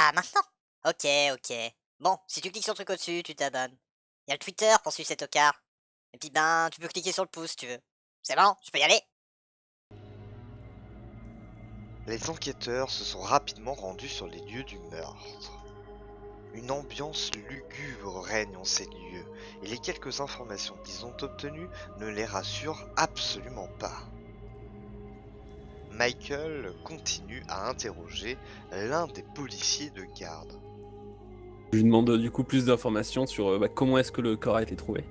Ah, maintenant? Ok, ok. Bon, si tu cliques sur le truc au-dessus, tu t'abonnes. Il y a le Twitter pour suivre cet tocard. Et puis ben, tu peux cliquer sur le pouce si tu veux. C'est bon, je peux y aller? Les enquêteurs se sont rapidement rendus sur les lieux du meurtre. Une ambiance lugubre règne en ces lieux, et les quelques informations qu'ils ont obtenues ne les rassurent absolument pas. Michael continue à interroger l'un des policiers de garde. Je lui demande du coup plus d'informations sur comment est-ce que le corps a été trouvé.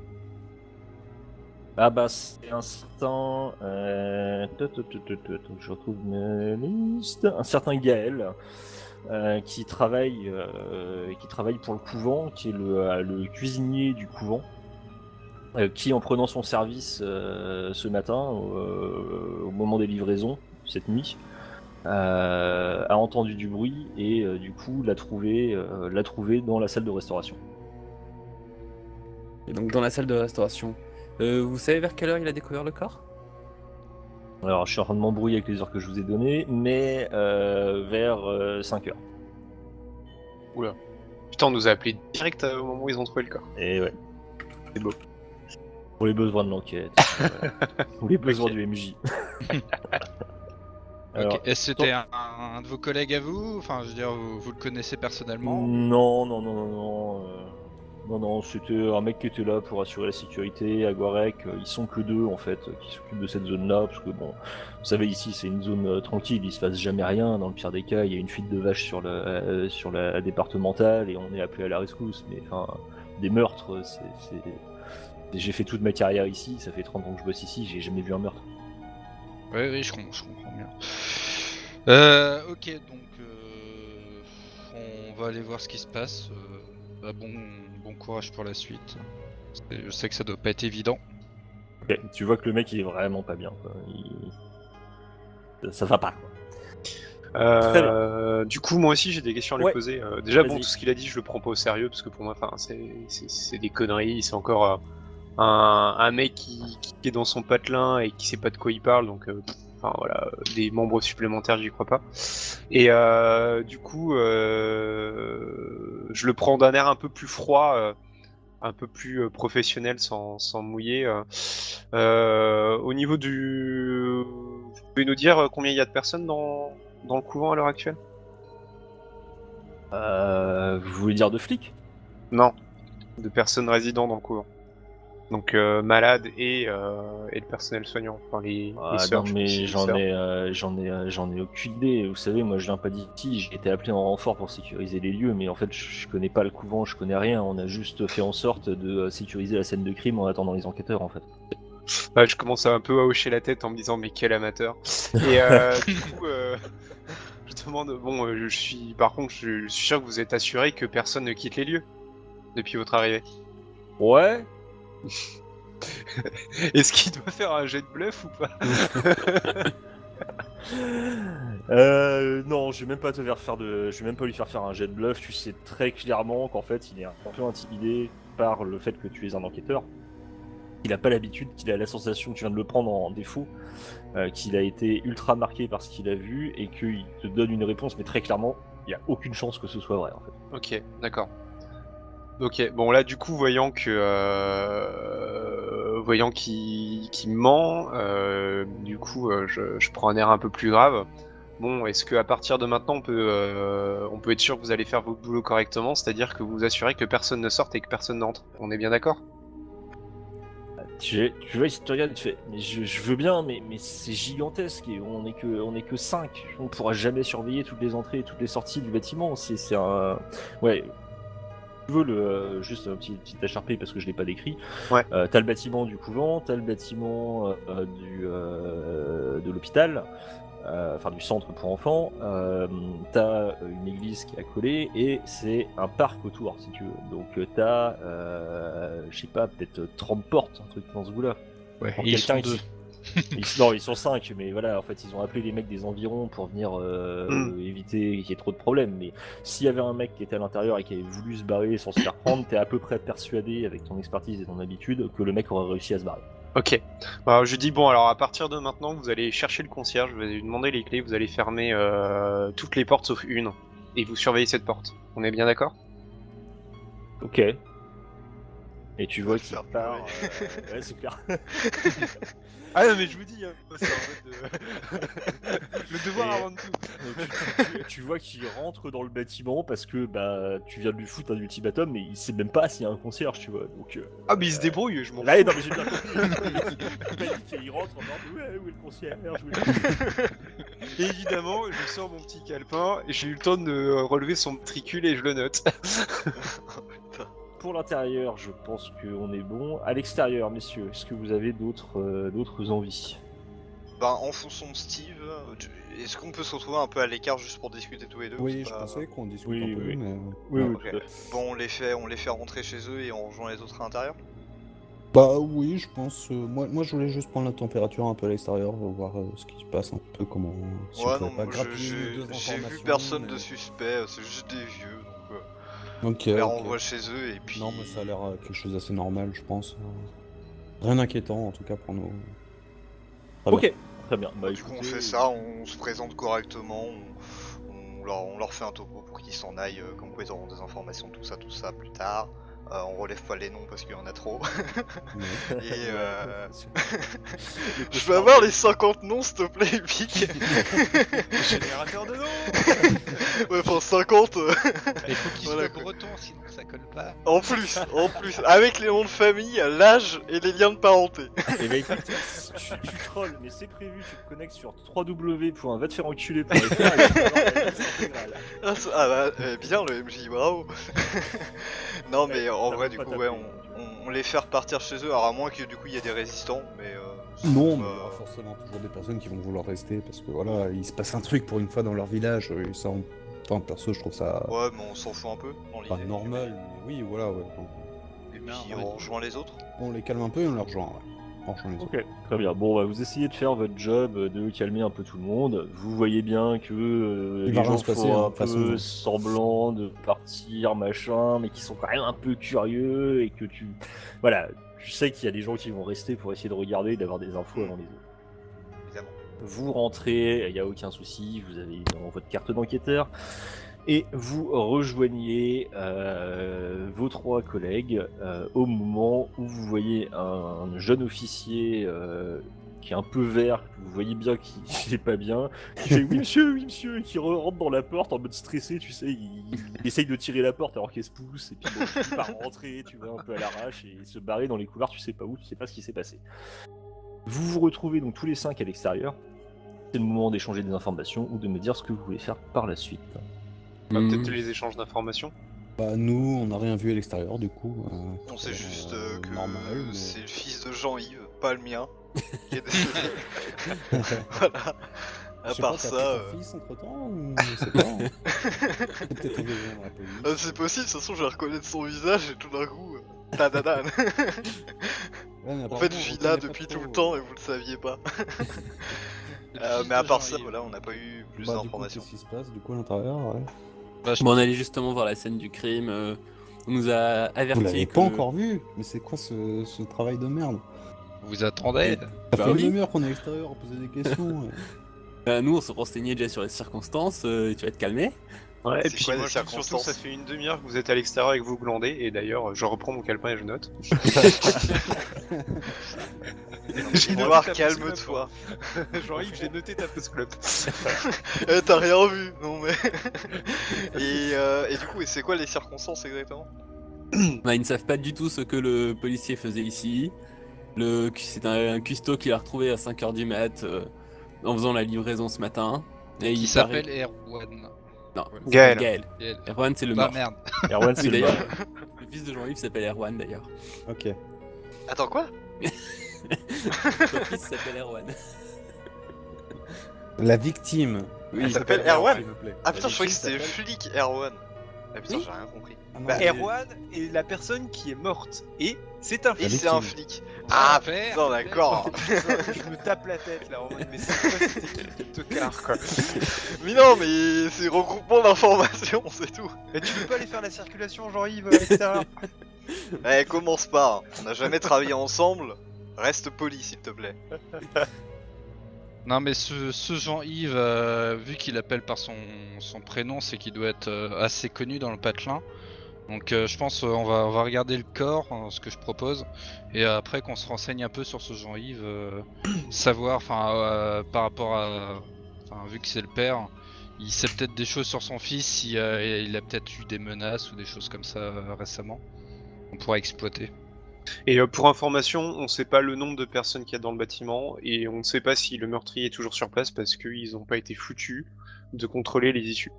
Ah bah c'est un certain... je retrouve ma liste. Un certain Gaël qui travaille pour le couvent, qui est le cuisinier du couvent, qui en prenant son service ce matin, au moment des livraisons, cette nuit, a entendu du bruit et du coup l'a trouvé dans la salle de restauration. Et donc dans la salle de restauration. Vous savez vers quelle heure il a découvert le corps? Alors je suis en train de m'embrouiller avec les heures que je vous ai données, mais vers 5h. Oula. Putain, on nous a appelé direct au moment où ils ont trouvé le corps. Et ouais. C'est beau. Pour les besoins de l'enquête. Ou les besoins Ok. du MJ. Ok. Est-ce que c'était un de vos collègues à vous? Enfin, je veux dire, vous le connaissez personnellement? Non, c'était un mec qui était là pour assurer la sécurité à Guarec. Ils sont que deux en fait qui s'occupent de cette zone-là, parce que bon, vous savez ici c'est une zone tranquille, il se passe jamais rien. Dans le pire des cas, il y a une fuite de vaches sur la départementale et on est appelé à la rescousse. Mais enfin, des meurtres, j'ai fait toute ma carrière ici, ça fait 30 ans que je bosse ici, j'ai jamais vu un meurtre. Oui, je comprends bien. Ok, donc on va aller voir ce qui se passe. Bon courage pour la suite. Je sais que ça doit pas être évident. Ok, tu vois que le mec il est vraiment pas bien, quoi. Ça va pas, quoi. Très Du coup, moi aussi j'ai des questions à lui Ouais. poser. Déjà, bon, Vas-y. tout ce qu'il a dit, je le prends pas au sérieux parce que pour moi, c'est des conneries. C'est encore un mec qui est dans son patelin et qui sait pas de quoi il parle, donc enfin voilà, des membres supplémentaires, j'y crois pas. Et du coup, je le prends d'un air un peu plus froid, un peu plus professionnel, sans mouiller. Au niveau du, vous pouvez nous dire combien il y a de personnes dans le couvent à l'heure actuelle? Vous voulez dire de flics? Non, de personnes résidant dans le couvent. Donc malades et le personnel soignant, enfin les sœurs. Non je mais pense, les j'en sœurs. ai aucune idée. Vous savez, moi je viens pas d'ici, j'ai été appelé en renfort pour sécuriser les lieux, mais en fait je connais pas le couvent, je connais rien. On a juste fait en sorte de sécuriser la scène de crime en attendant les enquêteurs en fait. Ouais, je commence un peu à hocher la tête en me disant mais quel amateur. Et du coup, je demande, bon, par contre, je suis sûr que vous êtes assuré que personne ne quitte les lieux depuis votre arrivée. Ouais. Est-ce qu'il doit faire un jet de bluff ou pas? Non, je vais même pas je vais même pas lui faire un jet de bluff. Tu sais très clairement qu'en fait il est un peu intimidé par le fait que tu es un enquêteur. Il a pas l'habitude, qu'il a la sensation que tu viens de le prendre en défaut, qu'il a été ultra marqué par ce qu'il a vu et qu'il te donne une réponse, mais très clairement, il y a aucune chance que ce soit vrai en fait. Ok, d'accord. Ok, bon là du coup, voyant qu'il ment, du coup, je prends un air un peu plus grave. Bon, est-ce qu'à partir de maintenant, on peut être sûr que vous allez faire votre boulot correctement, c'est-à-dire que vous vous assurez que personne ne sorte et que personne n'entre? On est bien d'accord? Tu vois, si tu regardes, tu fais, mais je veux bien, mais c'est gigantesque et on est que 5. On pourra jamais surveiller toutes les entrées et toutes les sorties du bâtiment. C'est un. Ouais. Tu veux juste un petit HRP parce que je l'ai pas décrit. Ouais. T'as le bâtiment du couvent, t'as le bâtiment de l'hôpital, enfin du centre pour enfants, t'as une église qui est accolée et c'est un parc autour si tu veux. Donc t'as, je sais pas, peut-être 30 portes, un truc dans ce goût-là. Ouais, Pour et ils sont quelqu'un deux. Non, ils sont 5, mais voilà, en fait, ils ont appelé les mecs des environs pour venir éviter qu'il y ait trop de problèmes. Mais s'il y avait un mec qui était à l'intérieur et qui avait voulu se barrer sans se faire prendre, t'es à peu près persuadé, avec ton expertise et ton habitude, que le mec aurait réussi à se barrer. Ok. Alors, je dis bon, alors à partir de maintenant, vous allez chercher le concierge, vous allez lui demander les clés, vous allez fermer toutes les portes sauf une. et vous surveillez cette porte. On est bien d'accord? Ok. Et tu vois qu'il faire part. Ouais, c'est clair. Ah non mais je vous dis, hein, c'est en mode le devoir Et- avant de tout. Donc, tu vois qu'il rentre dans le bâtiment parce que bah tu viens de lui foutre un ultimatum, mais il sait même pas s'il y a un concierge, tu vois. Donc Ah mais il se débrouille, je m'en là, fous. non mais j'ai bien compris. Il panique et il rentre en mode ouais, où est le concierge? Où est le- Et évidemment, je sors mon petit calepin, et j'ai eu le temps de relever son matricule et je le note. Pour l'intérieur, je pense qu'on est bon. À l'extérieur, messieurs, est-ce que vous avez d'autres envies? Ben, en fonction de Steve, est-ce qu'on peut se retrouver un peu à l'écart juste pour discuter tous les deux? Oui, C'est je pas- pensais qu'on discute Oui, un peu, oui. mais... Oui, Ouais. oui, Ok. tout à fait. Bon, on les fait rentrer chez eux et on rejoint les autres à l'intérieur? Bah oui, je pense... moi, je voulais juste prendre la température un peu à l'extérieur, voir ce qui se passe un peu, comment... Si on Ouais, pouvait non, pas moi, grappiller j'ai deux vu informations, personne mais- de suspect, c'est juste des vieux, donc Ok, on les ok. renvoie chez eux et puis... Non, mais ça a l'air quelque chose d'assez normal, je pense. Rien d'inquiétant, en tout cas, pour nous. Très bien. Ok, très bien. Bah, Du coup, on écoutez, fait ça, on se présente correctement, on leur fait un topo pour qu'ils s'en aillent, comme quoi ils auront des informations, tout ça plus tard. On relève pas les noms parce qu'il y en a trop. Ouais. Et Le je cauchemar peux avoir de- les 50 noms s'il te plaît, Epic. Générateur de nom. Ouais, enfin 50 Il faut qu'il Voilà, soit quoi. breton, sinon ça colle pas. en plus, avec les noms de famille, l'âge et les liens de parenté. Eh ben écoute, tu trolls, mais c'est prévu, tu te connectes sur www.vatefaireenculer.fr et tu vas avoir la liste intégrale. Ah bah, bien le MJ, bravo. Non mais en t'as vrai, même du pas coup, tapé, ouais, hein, on les fait repartir chez eux, alors à moins que du coup il y ait des résistants, mais... Non, mais bah, il y aura forcément toujours des personnes qui vont vouloir rester, parce que voilà, il se passe un truc pour une fois dans leur village, et ça, enfin, perso, je trouve ça Ouais, mais on s'en fout un peu, dans pas l'idée. normal, mais oui, voilà, ouais. Et puis on rejoint les autres. On les calme un peu et on les rejoint, ouais. On rejoint les autres. Ok, très bien. Bon, bah, vous essayez de faire votre job, de calmer un peu tout le monde. Vous voyez bien que Il les va rien gens se passer, font hein, un de toute façon. peu semblant de partir, machin, mais qui sont quand même un peu curieux et que voilà, tu sais qu'il y a des gens qui vont rester pour essayer de regarder et d'avoir des infos avant les autres. Évidemment. Vous rentrez, il n'y a aucun souci, vous avez évidemment votre carte d'enquêteur. Et vous rejoignez vos trois collègues au moment où vous voyez un jeune officier qui est un peu vert, que vous voyez bien qu'il n'est pas bien, qui fait oui monsieur, et qui rentre dans la porte en mode stressé, tu sais, il essaye de tirer la porte alors qu'elle se pousse, et puis bon, il finit par rentrer, tu vois, un peu à l'arrache, et se barrer dans les couloirs, tu sais pas où, tu sais pas ce qui s'est passé. Vous vous retrouvez donc tous les cinq à l'extérieur, c'est le moment d'échanger des informations ou de me dire ce que vous voulez faire par la suite. Peut-être les échanges d'informations. Bah, nous, on n'a rien vu à l'extérieur, du coup. On sait juste que normal, mais- c'est le fils de Jean-Yves, pas le mien, qui est décédé. Voilà. À Je sais pas, part t'as ça, pris ton fils entre-temps, ou... Je sais pas. Hein. Peut-être engager dans la police. c'est possible, de toute façon je vais reconnaître son visage et tout d'un coup... tadadan. Ouais, mais En apparemment, fait, je on suis là reconnaît pas depuis trop, tout le temps et vous le saviez pas. Mais à part ça, voilà, on n'a pas eu plus Bah, du coup, d'informations. qu'est-ce qui se passe, du coup, à l'intérieur, ouais. Bon, on allait justement voir la scène du crime. On nous a averti Vous l'avez que... pas encore vu? Mais c'est quoi ce travail de merde? Vous attendez? Ça Bah fait oui. une demi-heure qu'on est à l'extérieur à poser des questions. Nous, on se renseignait déjà sur les circonstances. Tu vas te calmer. Ouais, et C'est puis quoi les moi, surtout, circonstances ça fait une demi-heure que vous êtes à l'extérieur et que vous glandez, et d'ailleurs, je reprends mon calepin et je note. J'ai noté Noir, ta calme-toi. post-club. Jean-Yves, j'ai noté ta post-club. T'as rien vu, non mais... et du coup, et c'est quoi les circonstances exactement? Bah, ils ne savent pas du tout ce que le policier faisait ici. C'est un cuistot qu'il a retrouvé à 5h du mat en faisant la livraison ce matin. Et Qui il s'appelle paraît- Erwan. Non, Gaël. Gaël. Gaël. Erwan, c'est le Bah mort. merde. Erwan, c'est Oui, le d'ailleurs, mort. le fils de Jean-Yves s'appelle Erwan d'ailleurs. Ok. Attends, quoi? Son fils s'appelle Erwan. La victime. Oui, Elle s'appelle Erwan? S'il vous plaît. Ah putain, La je croyais que victime c'était s'appelle- flic Erwan. Ah putain, Oui. j'ai rien compris. Ah non, Bah, mais- Erwan est la personne qui est morte, et c'est un Et La flic. c'est un victime. flic. Ah Père, putain, d'accord. Je me tape la tête là, en mode, mais c'est quoi cette équipe de tocards quoi? Mais non, mais c'est regroupement d'informations, c'est tout. Mais tu veux pas aller faire la circulation, Jean-Yves, à l'extérieur? Eh, commence pas. On n'a jamais travaillé ensemble. Reste poli, s'il te plaît. Non mais ce Jean-Yves, vu qu'il appelle par son prénom, c'est qu'il doit être assez connu dans le patelin. Donc je pense on va regarder le corps, ce que je propose, et après qu'on se renseigne un peu sur ce Jean-Yves, savoir, par rapport à, vu que c'est le père, il sait peut-être des choses sur son fils, si il a peut-être eu des menaces ou des choses comme ça récemment. On pourra exploiter. Et pour information, on sait pas le nombre de personnes qu'il y a dans le bâtiment, et on ne sait pas si le meurtrier est toujours sur place parce qu'ils n'ont pas été foutus de contrôler les issues.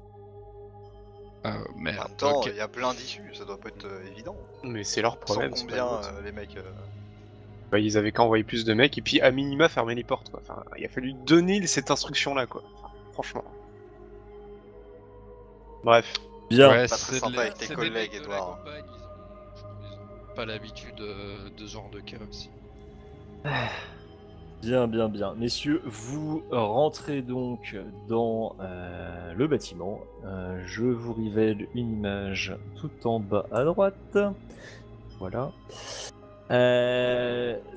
En Merde, même temps, ok. il y a plein d'issues, ça doit pas être évident. Mais c'est leur problème. Sans c'est pas combien le nôtre. les mecs. Bah, ils avaient qu'à envoyer plus de mecs, et puis à minima fermer les portes, quoi. Enfin, il a fallu donner cette instruction-là, quoi. Enfin, franchement. Bref. Bien. Pas Ouais, très c'est sympa avec tes c'est des collègues, mecs de la Edouard. campagne, ils ont pas l'habitude de ce genre de cas aussi. Bien, bien, bien. Messieurs, vous rentrez donc dans le bâtiment. Je vous révèle une image tout en bas à droite. Voilà.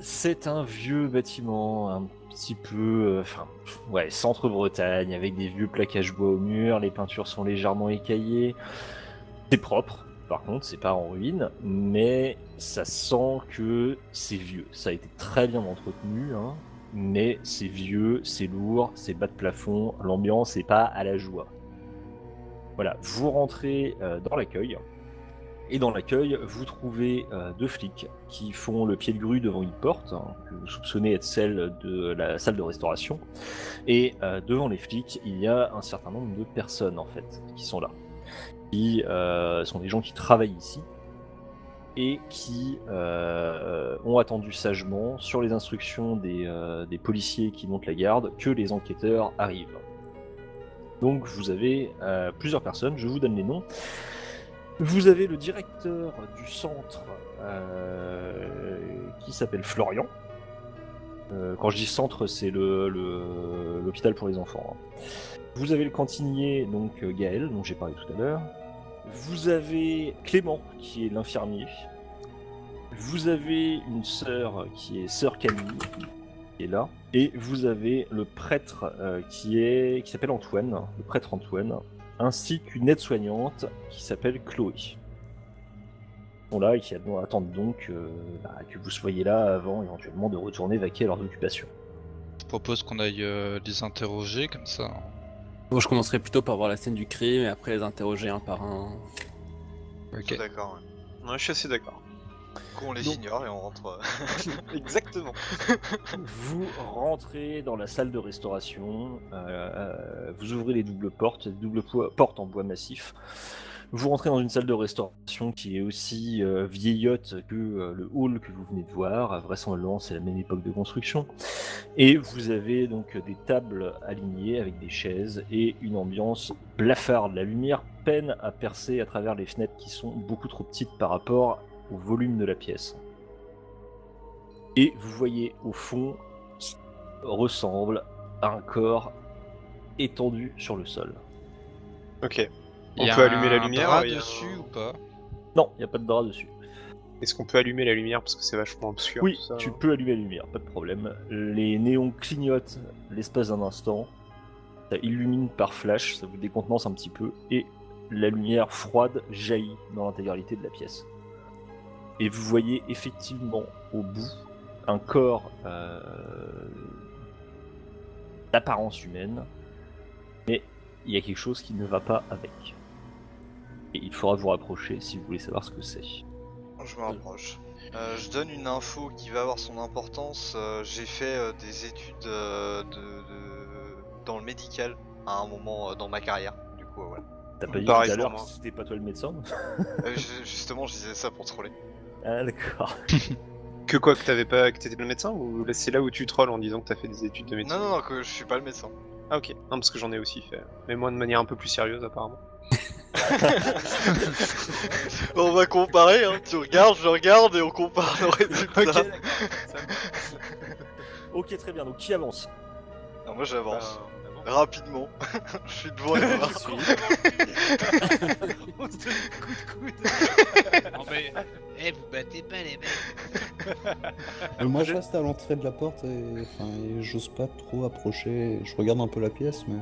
C'est un vieux bâtiment, un petit peu, centre-Bretagne, avec des vieux plaquages bois au mur. Les peintures sont légèrement écaillées. C'est propre. Par contre, c'est pas en ruine, mais ça sent que c'est vieux. Ça a été très bien entretenu, hein, mais c'est vieux, c'est lourd, c'est bas de plafond, l'ambiance n'est pas à la joie. Voilà, vous rentrez dans l'accueil, et dans l'accueil, vous trouvez deux flics qui font le pied de grue devant une porte, hein, que vous soupçonnez être celle de la salle de restauration, et devant les flics, il y a un certain nombre de personnes, en fait, qui sont là. Qui sont des gens qui travaillent ici et qui ont attendu sagement, sur les instructions des policiers qui montent la garde, que les enquêteurs arrivent. Donc vous avez plusieurs personnes, je vous donne les noms. Vous avez le directeur du centre qui s'appelle Florian. Quand je dis centre, c'est l'hôpital pour les enfants. Hein. Vous avez le cantinier, donc Gaël, dont j'ai parlé tout à l'heure. Vous avez Clément, qui est l'infirmier. Vous avez une sœur, qui est sœur Camille, qui est là. Et vous avez le prêtre qui s'appelle Antoine, le prêtre Antoine, ainsi qu'une aide-soignante qui s'appelle Chloé. Ils sont là et qui attendent donc que vous soyez là avant éventuellement de retourner vaquer à leurs occupations. Je propose qu'on aille les interroger comme ça. Bon, je commencerai plutôt par voir la scène du crime et après les interroger un par un. Je suis d'accord. Ouais. Ouais, je suis assez d'accord. Qu'on les Donc- ignore et on rentre. Exactement. Vous rentrez dans la salle de restauration, vous ouvrez les doubles portes portes en bois massif. Vous rentrez dans une salle de restauration qui est aussi vieillotte que le hall que vous venez de voir. Vraisemblablement, c'est la même époque de construction. Et vous avez donc des tables alignées avec des chaises et une ambiance blafarde. La lumière peine à percer à travers les fenêtres qui sont beaucoup trop petites par rapport au volume de la pièce. Et vous voyez au fond ce qui ressemble à un corps étendu sur le sol. Ok. Il On y a peut allumer la un lumière, drap il y a dessus un- ou pas? Non, il n'y a pas de drap dessus. Est-ce qu'on peut allumer la lumière parce que c'est vachement obscur Oui, tout ça, tu hein. peux allumer la lumière, pas de problème. Les néons clignotent l'espace d'un instant. Ça illumine par flash, ça vous décontenance un petit peu. Et la lumière froide jaillit dans l'intégralité de la pièce. Et vous voyez effectivement au bout un corps d'apparence humaine. Mais il y a quelque chose qui ne va pas avec. Et il faudra vous rapprocher si vous voulez savoir ce que c'est. Je me rapproche. Je donne une info qui va avoir son importance. J'ai fait des études dans le médical à un moment dans ma carrière. Du coup, voilà. T'as pas dit tout Pareil à pour l'heure moi. que c'était pas toi le médecin? Justement, je disais ça pour troller. Ah d'accord. Que quoi, que t'avais pas, que t'étais pas le médecin, ou là, c'est là où tu trolls en disant que t'as fait des études de médecine? Non, que je suis pas le médecin. Ah ok. Non, parce que j'en ai aussi fait. Mais moi de manière un peu plus sérieuse apparemment. On va comparer, hein. Tu regardes, je regarde et on compare nos résultats. Ok, très bien. Donc qui avance? Non, moi j'avance. Bah, rapidement. Je suis devant Edouard. On se donne des coups de coude. Non mais, vous battez pas les mecs. Moi je reste à l'entrée de la porte et j'ose pas trop approcher. Je regarde un peu la pièce, mais.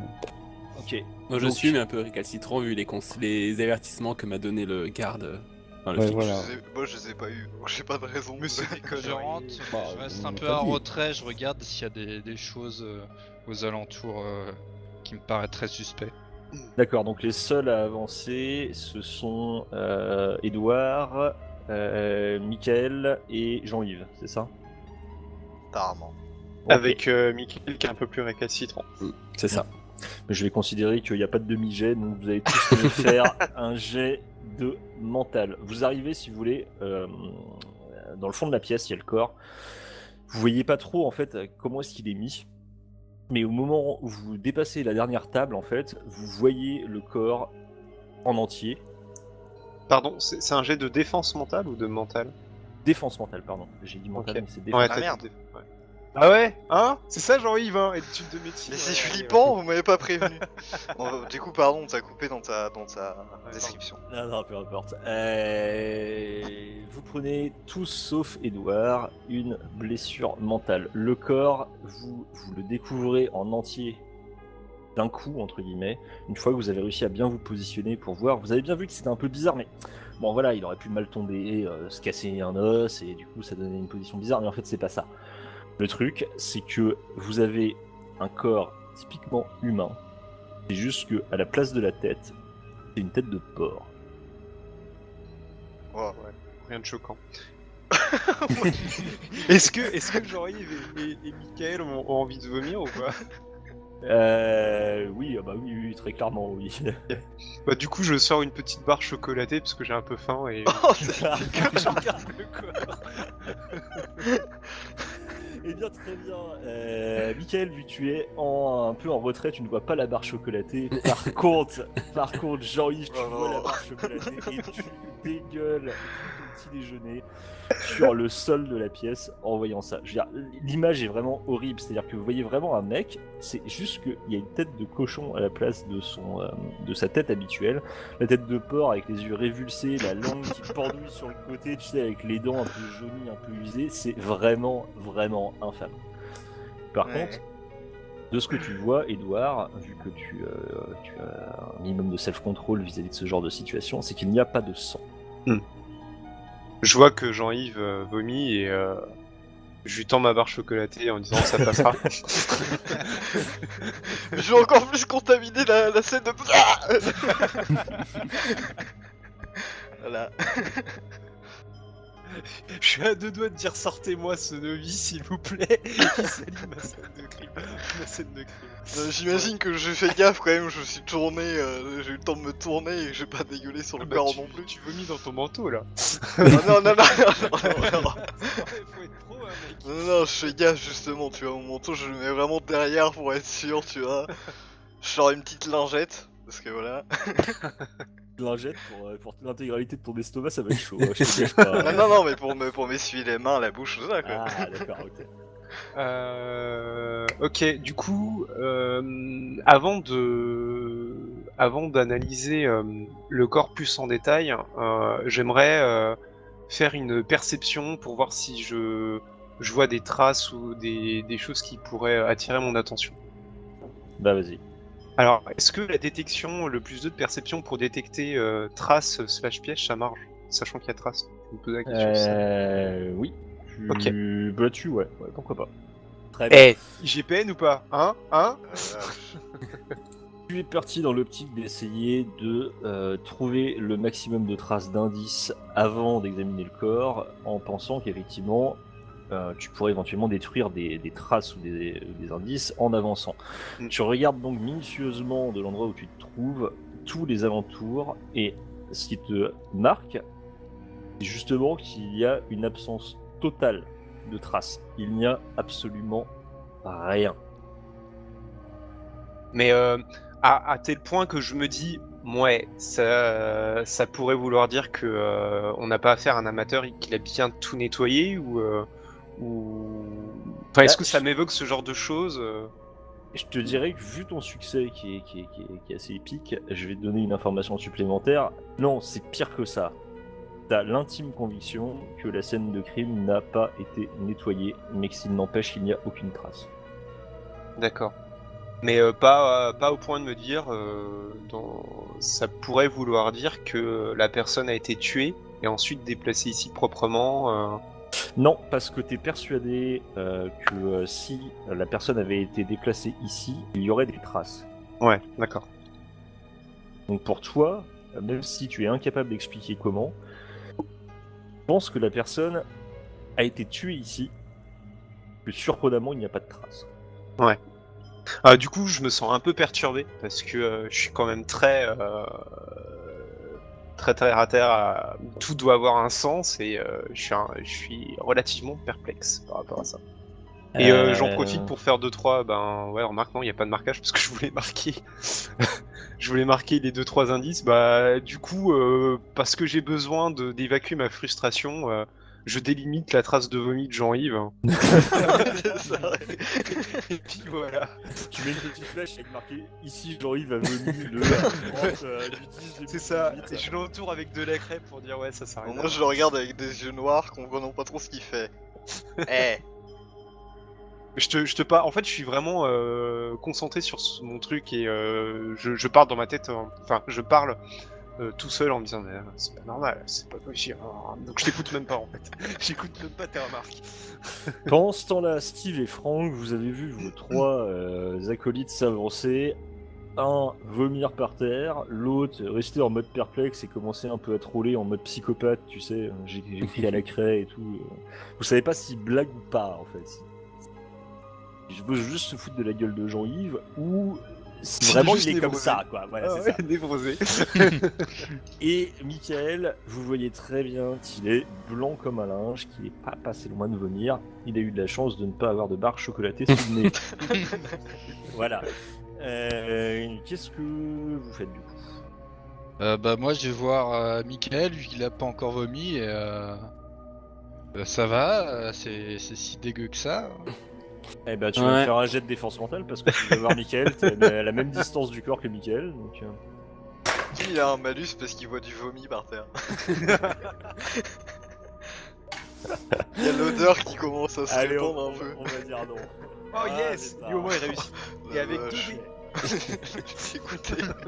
Ok. Moi je Donc- suis mais un peu récalcitrant vu les avertissements que m'a donné le garde. Enfin, le Ouais, flic. voilà. Moi je les ai pas eu, donc j'ai pas de raison. Mais c'est des Je conneries. rentre, Bah, je reste on un l'a peu pas en dit. retrait, je regarde s'il y a des choses aux alentours qui me paraissent très suspects. D'accord, donc les seuls à avancer, ce sont Edouard, Mickaël et Jean-Yves, c'est ça? Apparemment. Ok. Avec Mickaël qui est un peu plus récalcitrant. C'est ça. Je vais considérer qu'il n'y a pas de demi-jet, donc vous allez tous me faire un jet de mental. Vous arrivez, si vous voulez, dans le fond de la pièce, il y a le corps. Vous voyez pas trop, en fait, comment est-ce qu'il est mis. Mais au moment où vous dépassez la dernière table, en fait, vous voyez le corps en entier. Pardon, c'est un jet de défense mentale ou de mental? Défense mentale, pardon. J'ai dit mental, Ok. mais c'est défense. Ouais, Ah, t'as merde. dit ouais. Ah ouais? Hein? C'est ça Jean-Yves, hein? Études de médecine. Mais c'est ouais, flippant, ouais. vous m'avez pas prévenu. Du coup, pardon, on t'a coupé dans ta description. Non, peu importe. Vous prenez tous, sauf Edouard, une blessure mentale. Le corps, vous le découvrez en entier d'un coup, entre guillemets, une fois que vous avez réussi à bien vous positionner pour voir. Vous avez bien vu que c'était un peu bizarre, mais bon voilà, il aurait pu mal tomber, se casser un os, et du coup ça donnait une position bizarre, mais en fait c'est pas ça. Le truc, c'est que vous avez un corps typiquement humain, c'est juste que à la place de la tête, c'est une tête de porc. Wow. Rien de choquant. Est-ce que Jean-Yves et Mickaël ont envie de vomir ou pas? Oui, ah bah oui, très clairement, oui. Bah du coup je sors une petite barre chocolatée parce que j'ai un peu faim et Oh, c'est je regarde le corps. Eh bien, très bien. Mickaël, vu que tu es un peu en retrait, tu ne vois pas la barre chocolatée. Par contre, Jean-Yves, tu Oh vois non. la barre chocolatée et tu dégueules tout ton petit déjeuner sur le sol de la pièce en voyant ça. Je veux dire, l'image est vraiment horrible. C'est-à-dire que vous voyez vraiment un mec, c'est juste qu'il y a une tête de cochon à la place de sa tête habituelle. La tête de porc avec les yeux révulsés, la langue qui pendouille sur le côté, tu sais, avec les dents un peu jaunies, un peu usées. C'est vraiment, vraiment infâme. Par Ouais. contre, de ce que tu vois, Edouard, vu que tu as un minimum de self-control vis-à-vis de ce genre de situation, c'est qu'il n'y a pas de sang. Je vois que Jean-Yves vomit et je lui tends ma barre chocolatée en disant ça passera. Je vais encore plus contaminer la scène de. Voilà. Je suis à deux doigts de dire sortez-moi ce novice s'il vous plaît. Et qui salit ma scène de crime. Ma scène de crime. J'imagine que j'ai fait gaffe quand même, je me suis tourné, j'ai eu le temps de me tourner et que j'ai pas dégueulé sur le Bah, corps tu, non plus. tu vomis dans ton manteau là. Ah, non, non, non, non, non, non. Faut être pro, hein, mec. Non, non, je fais gaffe justement, tu vois, mon manteau je le mets vraiment derrière pour être sûr, tu vois. Je sors une petite lingette, parce que voilà. Lingette pour l'intégralité de ton estomac, ça va être chaud. Je te cache pas. Non, non, non, mais pour m'essuyer les mains, la bouche, tout ça quoi. Ah, d'accord, ok. Ok, du coup, avant d'analyser le corps plus en détail, j'aimerais faire une perception pour voir si je vois des traces ou des choses qui pourraient attirer mon attention. Bah, vas-y. Alors, est-ce que la détection, le plus 2 de perception pour détecter traces / piège, ça marche? Sachant qu'il y a traces. Je me pose la question. Oui. Ok. Bah, ouais, pourquoi pas. Très bien. Eh, IGPN ou pas? Hein? Tu es parti dans l'optique d'essayer de trouver le maximum de traces d'indices avant d'examiner le corps, en pensant qu'effectivement tu pourrais éventuellement détruire des traces ou des indices en avançant. Mm. Tu regardes donc minutieusement de l'endroit où tu te trouves tous les alentours, et ce qui te marque, c'est justement qu'il y a une absence totale de traces. Il n'y a absolument rien. Mais à tel point que je me dis, ouais, ça pourrait vouloir dire que on n'a pas affaire à un amateur et qu'il a bien tout nettoyé ou... Enfin, est-ce que ça m'évoque ce genre de choses Je te dirais que vu ton succès qui est assez épique, je vais te donner une information supplémentaire. Non, c'est pire que ça. T'as l'intime conviction que la scène de crime n'a pas été nettoyée, mais que s'il n'empêche, il n'y a aucune trace. D'accord. Mais pas au point de me dire, ça pourrait vouloir dire que la personne a été tuée et ensuite déplacée ici proprement. Non, parce que t'es persuadé que si la personne avait été déplacée ici, il y aurait des traces. Ouais, d'accord. Donc pour toi, même si tu es incapable d'expliquer comment, je pense que la personne a été tuée ici, que surprenamment il n'y a pas de traces. Ouais. Du coup, je me sens un peu perturbé parce que je suis quand même très terre à terre. Tout doit avoir un sens et je suis relativement perplexe par rapport à ça. Et j'en profite pour faire 2-3. Ben ouais, remarque, non, il n'y a pas de marquage parce que je voulais marquer. Je voulais marquer les 2-3 indices. Bah, du coup, parce que j'ai besoin d'évacuer ma frustration, je délimite la trace de vomi de Jean-Yves. C'est ça, ouais. Et puis voilà. Tu mets une petite flèche avec marqué ici Jean-Yves a vomi le 30 du 10 C'est ça. Et je l'entoure avec de la crêpe pour dire ouais, ça s'arrête. Moi, je le regarde avec des yeux noirs qu'on voit non pas trop ce qu'il fait. Eh, En fait, je suis vraiment concentré sur mon truc et je parle dans ma tête. Enfin, je parle tout seul en me disant mais, c'est pas normal, c'est pas possible. Donc je t'écoute même pas en fait. J'écoute même pas tes remarques. Pendant ce temps-là, Steve et Frank, vous avez vu vos trois acolytes s'avancer. Un vomir par terre, l'autre rester en mode perplexe et commencer un peu à troller en mode psychopathe, tu sais, j'ai écrit à la craie et tout. Vous savez pas s'il blague ou pas en fait. Je veux juste se foutre de la gueule de Jean-Yves ou si vraiment il est comme névrosé. ça, quoi. Voilà, c'est ça. Névrosé. Et Michael, vous voyez très bien qu'il est blanc comme un linge, qu'il n'est pas passé loin de vomir. Il a eu de la chance de ne pas avoir de barre chocolatée sous le nez. Voilà. Qu'est-ce que vous faites du coup? Bah moi je vais voir Michael vu qu'il a pas encore vomi et ça va, c'est si dégueu que ça. Eh ben, tu vas me Ouais. faire un jet de défense mentale parce que tu vas voir Michael, t'es à la même distance du corps que Michael. Donc, il a un malus parce qu'il voit du vomi par terre. Il y a l'odeur qui commence à se Allez, répandre un peu. on va dire non. Oh Ah, yes, mais lui au moins il réussit. La Et avec vache. tout. Écoutez. Donc,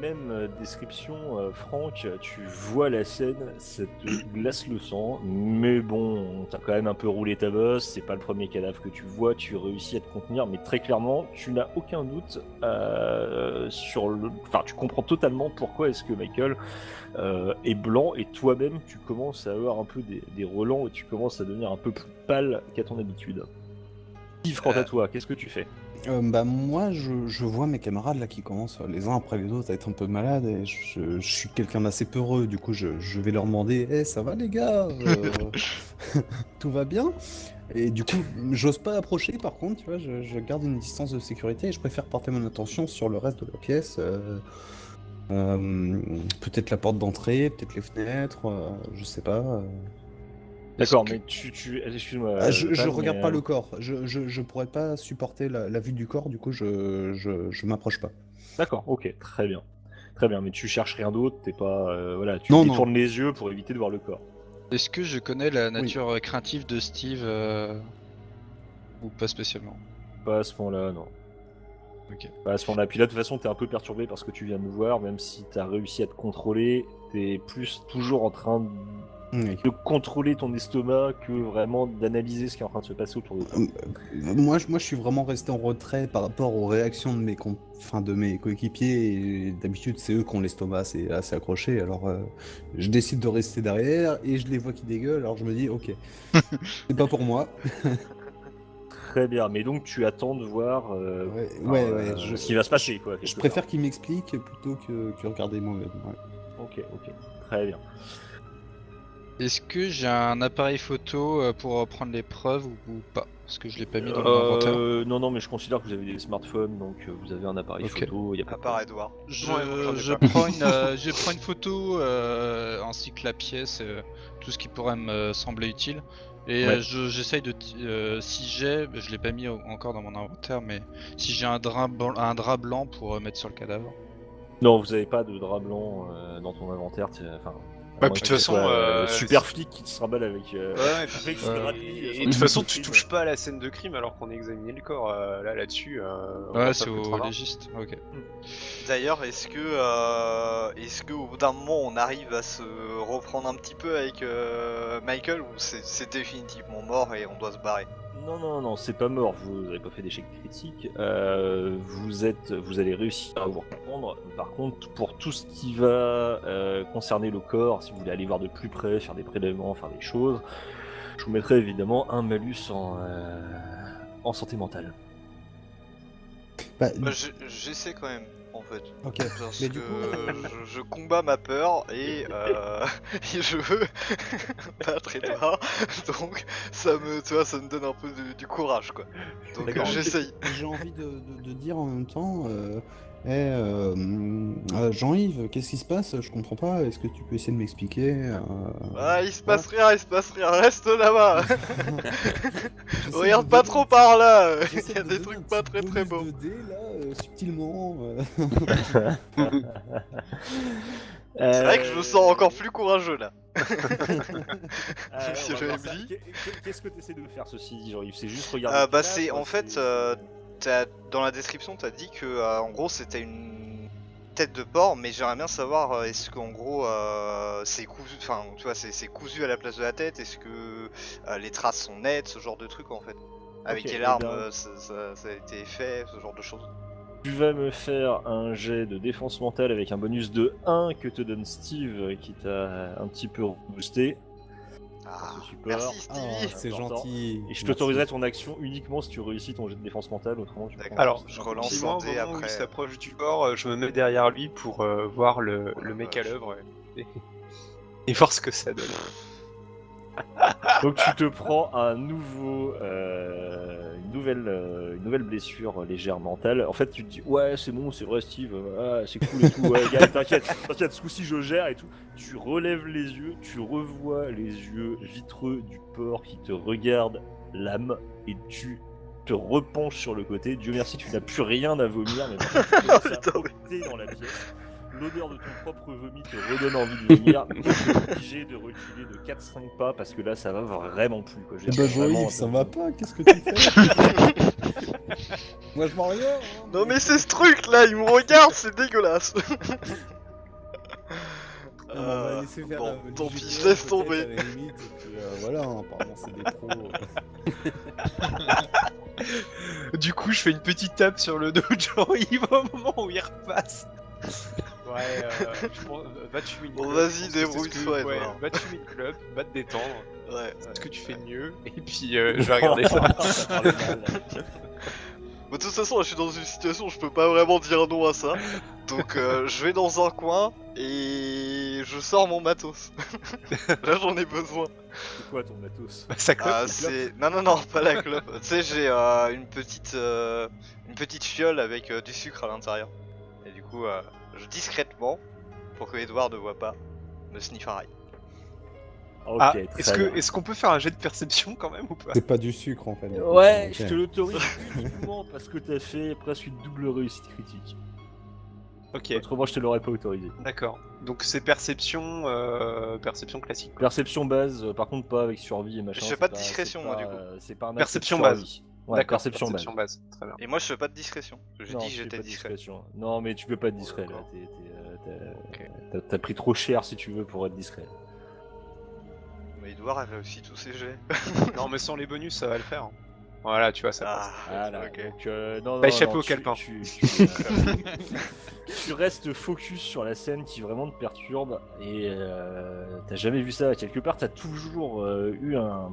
même description, Franck, tu vois la scène, ça te glace le sang, mais bon, t'as quand même un peu roulé ta bosse, c'est pas le premier cadavre que tu vois, tu réussis à te contenir, mais très clairement, tu n'as aucun doute sur le... Enfin, tu comprends totalement pourquoi est-ce que Michael est blanc, et toi-même, tu commences à avoir un peu des relents, et tu commences à devenir un peu plus pâle qu'à ton habitude. Yves, quant à toi, qu'est-ce que tu fais? Bah moi je vois mes camarades là qui commencent les uns après les autres à être un peu malades et je suis quelqu'un d'assez peureux, du coup je vais leur demander ça va les gars tout va bien? Et du coup j'ose pas approcher, par contre tu vois, je garde une distance de sécurité et je préfère porter mon attention sur le reste de la pièce, peut-être la porte d'entrée, peut-être les fenêtres, je sais pas. D'accord, mais excuse-moi. Je Pan, regarde mais, pas le corps, je pourrais pas supporter la vue du corps, du coup je m'approche pas. D'accord, ok, très bien. Très bien, mais tu cherches rien d'autre, t'es pas... voilà, tu Non, détournes les yeux pour éviter de voir le corps. Est-ce que je connais la nature craintive de Steve ou pas spécialement? Pas à ce moment-là, non. Ok. Pas à ce moment-là. Puis là, de toute façon, t'es un peu perturbé parce que tu viens de nous voir, même si t'as réussi à te contrôler, t'es plus toujours en train Oui. de contrôler ton estomac que vraiment d'analyser ce qui est en train de se passer autour de toi. Moi, je suis vraiment resté en retrait par rapport aux réactions de de mes coéquipiers. Et d'habitude, c'est eux qui ont l'estomac assez accroché. Alors, je décide de rester derrière et je les vois qui dégueulent. Alors, je me dis, ok, c'est pas pour moi. Très bien, mais donc tu attends de voir ce qui va se passer, quoi. Je quelque préfère qu'ils m'expliquent plutôt que regarder moi-même. Ouais. part. Ok, très bien. Est-ce que j'ai un appareil photo pour prendre les preuves ou pas? Parce que je l'ai pas mis dans mon inventaire. Non, mais je considère que vous avez des smartphones, donc vous avez un appareil Ok. photo, il y a pas À de part problème. Edouard. Je prends une photo ainsi que la pièce, tout ce qui pourrait me sembler utile. Et Ouais. j'essaye de si j'ai, je l'ai pas mis encore dans mon inventaire, mais si j'ai un drap blanc pour mettre sur le cadavre. Non, vous avez pas de drap blanc dans ton inventaire, enfin... Bah, puis de toute façon, super flic qui te se raballe avec... Ouais, avec une rapide, et de toute façon, tu touches pas à la scène de crime alors qu'on a examiné le corps. Là-dessus, Ouais, c'est au légiste. Ok. D'ailleurs, est-ce que au bout d'un moment on arrive à se reprendre un petit peu avec Michael, ou c'est définitivement mort et on doit se barrer? Non, c'est pas mort, vous n'avez pas fait d'échec critique, vous allez réussir à vous reprendre. Par contre, pour tout ce qui va concerner le corps, si vous voulez aller voir de plus près, faire des prélèvements, faire des choses, je vous mettrai évidemment un malus en santé mentale. Bah, Bah, j'essaie quand même, en fait. ok. Parce Mais que du coup, je combats ma peur et je veux battre Edouard, donc tu vois, ça me donne un peu du courage, quoi. Donc D'accord. j'essaye. j'ai envie de dire en même temps, Jean-Yves, qu'est-ce qui se passe? Je comprends pas. Est-ce que tu peux essayer de m'expliquer? Ah, il se passe rien, reste là-bas. J'essaie Regarde de pas donner trop un- par là, j'essaie il y a de des donner trucs un pas petit très bonus beaux. de dés, là, subtilement. C'est vrai que je me sens encore plus courageux là. Monsieur Monsieur Emily. Qu'est-ce que tu essaies de faire ceci, Jean-Yves? C'est juste regarder. le Bah cadavre, c'est en fait, dans la description t'as dit que en gros c'était une tête de porc, mais j'aimerais bien savoir est-ce qu'en gros c'est cousu, enfin tu vois c'est cousu à la place de la tête, est-ce que les traces sont nettes, ce genre de truc en fait. Avec Ok, quelle eh arme bien- ça a été fait, ce genre de choses. Tu vas me faire un jet de défense mentale avec un bonus de 1 que te donne Steve, qui t'a un petit peu boosté. Ah, ce support. merci Ah, Stevie. c'est Important. gentil. Et je t'autoriserai ton action uniquement si tu réussis ton jet de défense mentale, autrement tu D'accord. prends- Alors, je relance si moi, en au dé moment où après. il s'approche du corps, je me mets derrière lui pour voir le Oh la mec à vache. l'œuvre et voir ce que ça donne. Donc tu te prends une nouvelle blessure légère mentale. En fait, tu te dis ouais c'est bon, c'est vrai Steve, c'est cool et tout. Ouais, gars, t'inquiète, ce coup-ci je gère et tout. Tu relèves les yeux, tu revois les yeux vitreux du porc qui te regarde l'âme et tu te repenches sur le côté. Dieu merci, tu n'as plus rien à vomir, mais par contre, tu commences à Putain, opter dans la pièce. L'odeur de ton propre vomi te redonne envie de vomir, mais tu es obligé de reculer de 4-5 pas parce que là ça va vraiment plus. Quoi. Eh ben, Vraiment, Jean-Yves, ça va pas, qu'est-ce que tu fais? Moi je m'en regarde. Hein, Non mais c'est ce truc là, il me regarde, c'est dégueulasse. On va laisser faire, bon, le tant jet pis, de je com, laisse peut-être, tomber. à la limite, et puis, voilà, hein, apparemment c'est des pros. Du coup, je fais une petite tape sur le dos de Jean-Yves au moment où il repasse. Ouais, va te fumer une Bon, clope, vas-y, je pense que c'est ce débrouille-toi, que- ouais, Edouard. va te fumer une clope, va te détendre, Ouais. c'est ce que tu fais de mieux, et puis je vais regarder ça. Ça parle mal. Bah, de toute façon, là, je suis dans une situation où je peux pas vraiment dire non à ça. Donc, je vais dans un coin et je sors mon matos. Là, j'en ai besoin. C'est quoi ton matos? Bah, ça clope, Ah, c'est c'est. Non, pas la clope. Tu sais, j'ai une petite fiole avec du sucre à l'intérieur. Et du coup, discrètement, pour que Edouard ne voit pas, me sniffe un rail. Ok, Ah, très bien. est-ce qu'on peut faire un jet de perception quand même ou pas? C'est pas du sucre en fait. Ouais, Ok. je te l'autorise uniquement parce que t'as fait presque une double réussite critique. Ok, Autrement, je te l'aurais pas autorisé. d'accord. Donc c'est perception classique. Perception base, par contre pas avec survie et machin. Je fais c'est pas de discrétion, c'est moi, pas- du coup. C'est pas un acte Perception de base. survie. Ouais, D'accord, perception base. Très bien. Et moi, je fais pas de discrétion. J'ai Non, dit que tu fais j'étais pas de discret. discrétion. Non, mais tu peux pas être discret là. D'accord. T'as pris trop cher si tu veux pour être discret. Mais Edouard a réussi tous ses jets. Non, mais sans les bonus, ça va le faire. Voilà, tu vois, ça passe. Ah, Voilà, ok. donc non, Pas non, échappé non, au calepin. Tu restes focus sur la scène qui vraiment te perturbe et t'as jamais vu ça. Quelque part, t'as toujours eu un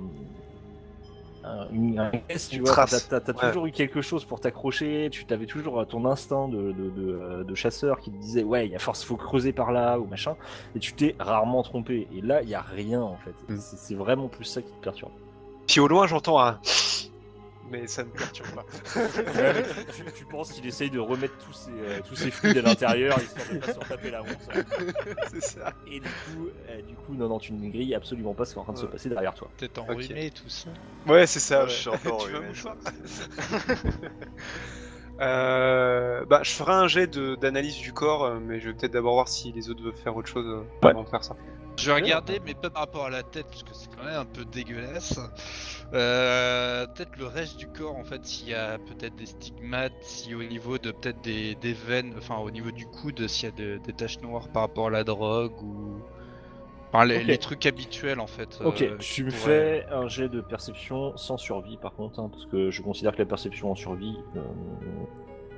geste, tu Une vois. trace. T'as Ouais. toujours eu quelque chose pour t'accrocher. Tu t'avais toujours ton instinct de chasseur qui te disait ouais, il y a force, faut creuser par là ou machin. Et tu t'es rarement trompé. Et là, il y a rien en fait. Mm. C'est vraiment plus ça qui te perturbe. Puis au loin, j'entends un. mais ça ne me perturbe pas. Ouais, mais tu penses qu'il essaye de remettre tous ces fluides à l'intérieur, histoire de pas se retaper la honte. C'est ça. Et du coup, non, tu ne grilles absolument pas ce qui est en train de se passer derrière toi. Peut-être enrhumé et tout ça. Ouais, c'est ça. Ouais, Ouais. je suis un peu Tu veux enrhumé, un je mouchoir Bah, je ferai un jet d'analyse du corps, mais je vais peut-être d'abord voir si les autres veulent faire autre chose avant de faire ça. Je vais regarder, mais pas par rapport à la tête, parce que c'est quand même un peu dégueulasse. Peut-être le reste du corps, en fait, s'il y a peut-être des stigmates, si au niveau de peut-être des veines, enfin au niveau du coude, s'il y a des taches noires par rapport à la drogue ou. Enfin, Ok. les trucs habituels en fait. Ok, qui tu me pourraient- fais un jet de perception sans survie par contre, hein, parce que je considère que la perception en survie,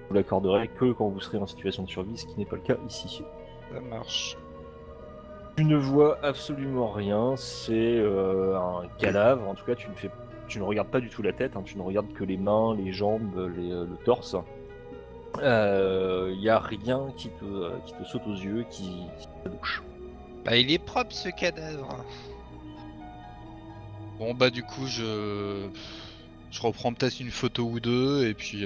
vous l'accorderez que quand vous serez en situation de survie, ce qui n'est pas le cas ici. Ça marche. Tu ne vois absolument rien, c'est un cadavre, en tout cas tu ne regardes pas du tout la tête, hein, tu ne regardes que les mains, les jambes, le torse. Il n'y a rien qui te saute aux yeux, qui te bouche. Bah, il est propre ce cadavre. Bon, bah, du coup, je reprends peut-être une photo ou deux et puis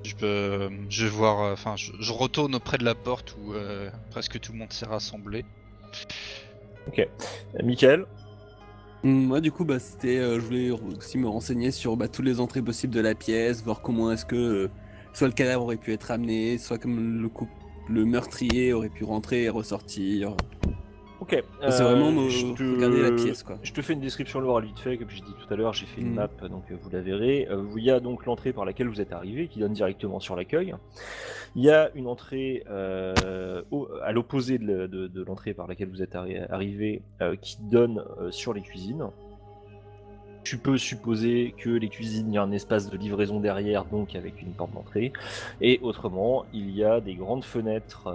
je vais voir. Enfin, je retourne auprès de la porte où presque tout le monde s'est rassemblé. Michael, Moi, du coup, bah, c'était, je voulais aussi me renseigner sur toutes les entrées possibles de la pièce, voir comment est-ce que soit le cadavre aurait pu être amené, soit comme le meurtrier aurait pu rentrer et ressortir. ok. C'est vraiment regarder la te... pièce, quoi. Je te fais une description de l'oral vite fait, comme j'ai dit tout à l'heure, j'ai fait une Mhm. map, donc vous la verrez. Il y a donc l'entrée par laquelle vous êtes arrivé, qui donne directement sur l'accueil. Il y a une entrée à l'opposé de l'entrée par laquelle vous êtes arrivé, qui donne sur les cuisines. Tu peux supposer que les cuisines, il y a un espace de livraison derrière, donc avec une porte d'entrée. Et autrement, il y a des grandes fenêtres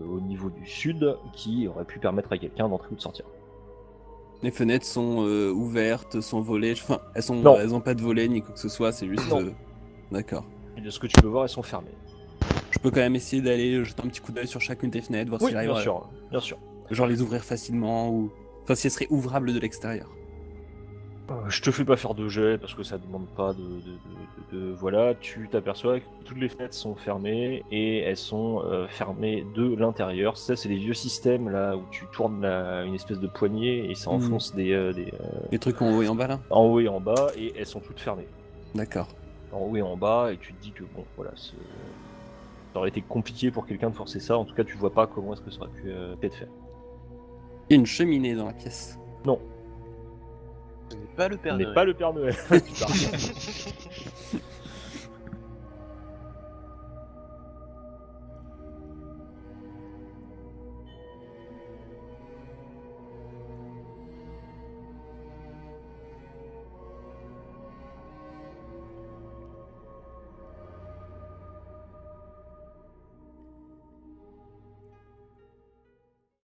au niveau du sud qui auraient pu permettre à quelqu'un d'entrer ou de sortir. Les fenêtres sont ouvertes, sont volées. Enfin, Non. elles ont pas de volet ni quoi que ce soit. C'est juste. Non. D'accord. Et de ce que tu peux voir, elles sont fermées. Je peux quand même essayer d'aller jeter un petit coup d'œil sur chacune des fenêtres, voir Oui, si j'arrive bien à sûr, bien sûr. genre les ouvrir facilement ou. Enfin, si elles seraient ouvrables de l'extérieur. Je te fais pas faire de jet parce que ça demande pas voilà, tu t'aperçois que toutes les fenêtres sont fermées et elles sont fermées de l'intérieur. Ça, c'est les vieux systèmes là où tu tournes une espèce de poignée et ça enfonce Les trucs en haut et en bas là. en haut et en bas et elles sont toutes fermées. D'accord. En haut et en bas et tu te dis que bon, voilà, ça aurait été compliqué pour quelqu'un de forcer ça. En tout cas, tu vois pas comment est-ce que ça aurait pu être fait. Il y a une cheminée dans la pièce. Non, Ce n'est pas le on Père n'est Noël. pas le Père Noël. Putain.